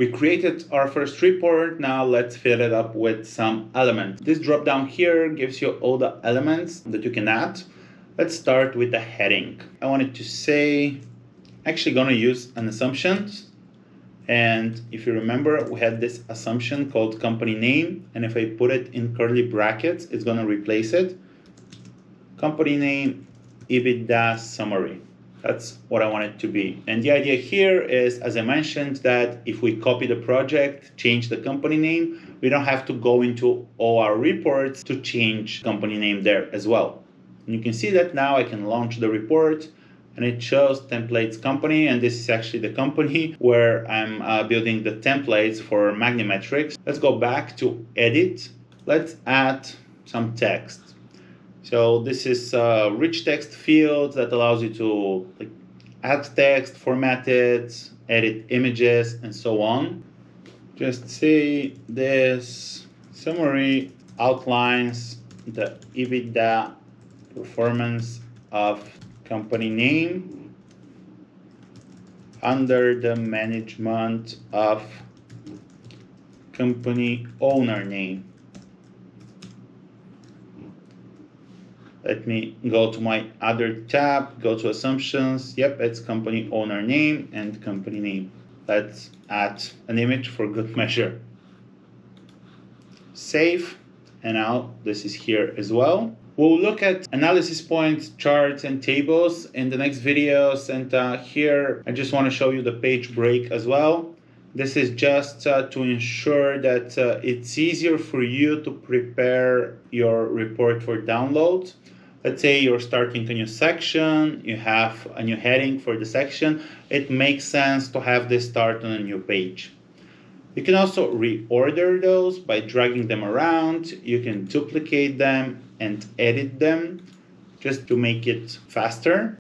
We created our first report. Now let's fill it up with some elements. This drop down here gives you all the elements that you can add. Let's start with the heading. I wanted to say, actually gonna use an assumption. And if you remember, we had this assumption called company name. And if I put it in curly brackets, it's gonna replace it. Company name, EBITDA summary. That's what I want it to be. And the idea here is, as I mentioned, that if we copy the project, change the company name, we don't have to go into all our reports to change company name there as well. And you can see that now I can launch the report and it shows templates company. And this is actually the company where I'm building the templates for Magnimetrics. Let's go back to edit. Let's add some text. So this is a rich text field that allows you to add text, format it, edit images, and so on. Just say this summary outlines the EBITDA performance of company name under the management of company owner name. Let me go to my other tab, go to assumptions. Yep, it's company owner name and company name. Let's add an image for good measure. Save, and now this is here as well. We'll look at analysis points, charts, and tables in the next videos. And here, I just want to show you the page break as well. This is just to ensure that it's easier for you to prepare your report for download. Let's say you're starting a new section, you have a new heading for the section. It makes sense to have this start on a new page. You can also reorder those by dragging them around. You can duplicate them and edit them just to make it faster.